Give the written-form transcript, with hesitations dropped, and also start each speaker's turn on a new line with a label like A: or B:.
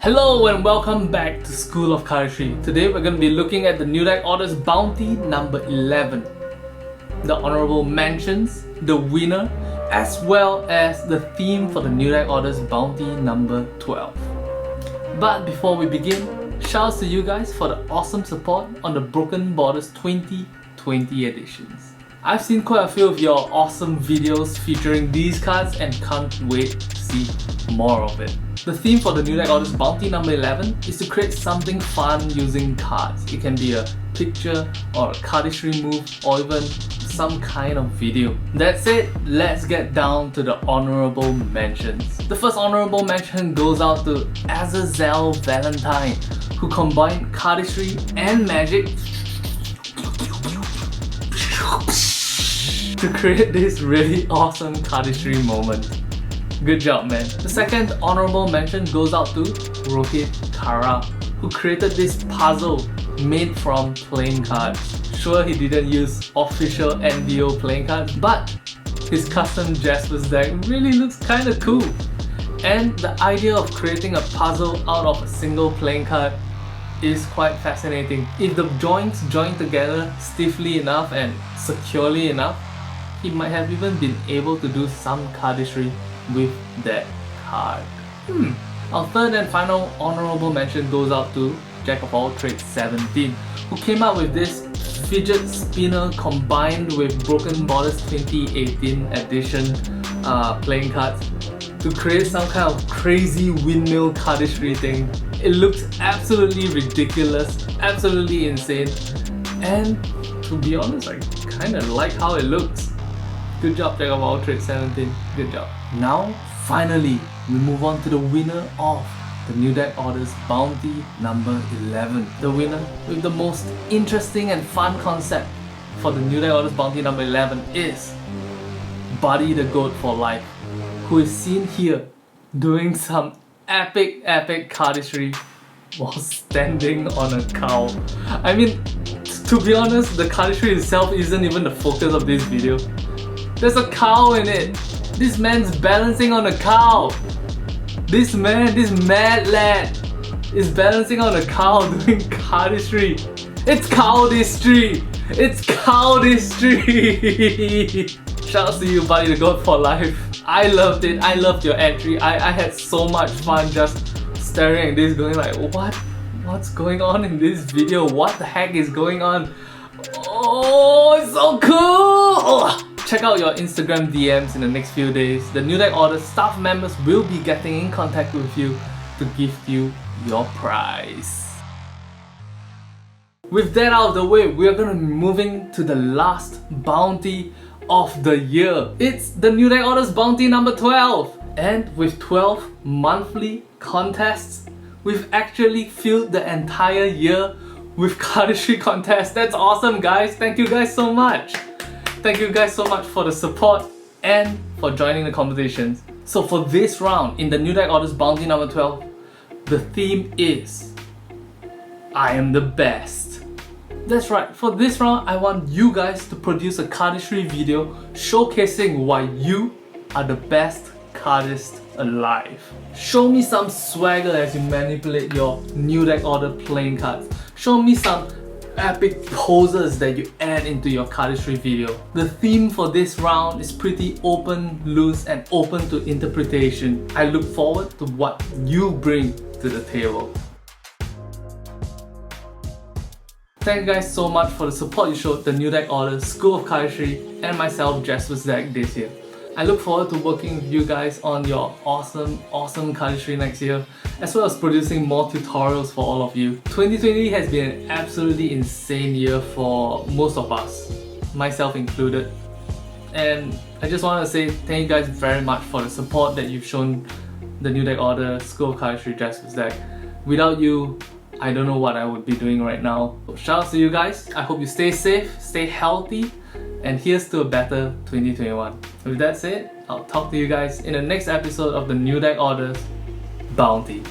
A: Hello and welcome back to School of Cardistry. Today we're going to be looking at the New Deck Orders Bounty number 11, the honorable mentions, the winner, as well as the theme for the New Deck Orders Bounty number 12. But before we begin, shouts to you guys for the awesome support on the Broken Borders 2020 editions. I've seen quite a few of your awesome videos featuring these cards and can't wait to see more of it. The theme for the New Deck Orders Bounty number 11 is to create something fun using cards. It can be a picture or a cardistry move or even some kind of video. That's it, let's get down to the honorable mentions. The first honorable mention goes out to Azazel Valentine, who combined cardistry and magic to create this really awesome cardistry moment. Good job, man. The second honorable mention goes out to Rohit Kara, who created this puzzle made from playing cards. Sure, he didn't use official NDO playing cards, but his custom Jaspas deck really looks kinda cool. And the idea of creating a puzzle out of a single playing card is quite fascinating. If the joints join together stiffly enough and securely enough, he might have even been able to do some cardistry with that card. Our third and final honorable mention goes out to Jack of all trades 17, who came up with this fidget spinner combined with Broken Borders 2018 edition playing cards to create some kind of crazy windmill cardistry thing. It looks absolutely ridiculous, absolutely insane, and to be honest, I kinda like how it looks. Good job, Jack of all trades 17, good job. Now, finally, we move on to the winner of the New Deck Orders Bounty number 11. The winner with the most interesting and fun concept for the New Deck Orders Bounty number 11 is Buddy the Goat for Life, who is seen here doing some epic cardistry while standing on a cow. I mean, to be honest, the cardistry itself isn't even the focus of this video. There's a cow in it. This man's balancing on a cow. This mad lad is balancing on a cow doing cardistry. It's cowdistry. It's cowdistry. Shouts to you, Buddy the Goat for Life. I loved it. I loved your entry. I had so much fun just staring at this, going like, what's going on in this video? What the heck is going on? Oh, it's so cool! Check out your Instagram DMs in the next few days. The New Deck Orders staff members will be getting in contact with you to gift you your prize. With that out of the way, we are going to be moving to the last bounty of the year. It's the New Deck Orders Bounty number 12. And with 12 monthly contests, we've actually filled the entire year with cardistry contests. That's awesome, guys. Thank you guys so much. Thank you guys so much for the support and for joining the competitions. So for this round in the New Deck Orders Bounty number 12, the theme is I am the best. That's right, for this round I want you guys to produce a cardistry video showcasing why you are the best cardist alive. Show me some swagger as you manipulate your New Deck Order playing cards. Show me some epic poses that you add into your cardistry video. The theme for this round is pretty open, loose, and open to interpretation. I look forward to what you bring to the table. Thank you guys so much for the support you showed the New Deck Orders, School of Cardistry, and myself, Jaspas Deck, this year. I look forward to working with you guys on your awesome cardistry next year, as well as producing more tutorials for all of you. 2020 has been an absolutely insane year for most of us, myself included. And I just want to say thank you guys very much for the support that you've shown the New Deck Order, School of Cardistry, Jaspas Deck. Without you, I don't know what I would be doing right now. So shout out to you guys. I hope you stay safe, stay healthy, and here's to a better 2021. With that said, I'll talk to you guys in the next episode of the New Deck Orders Bounty.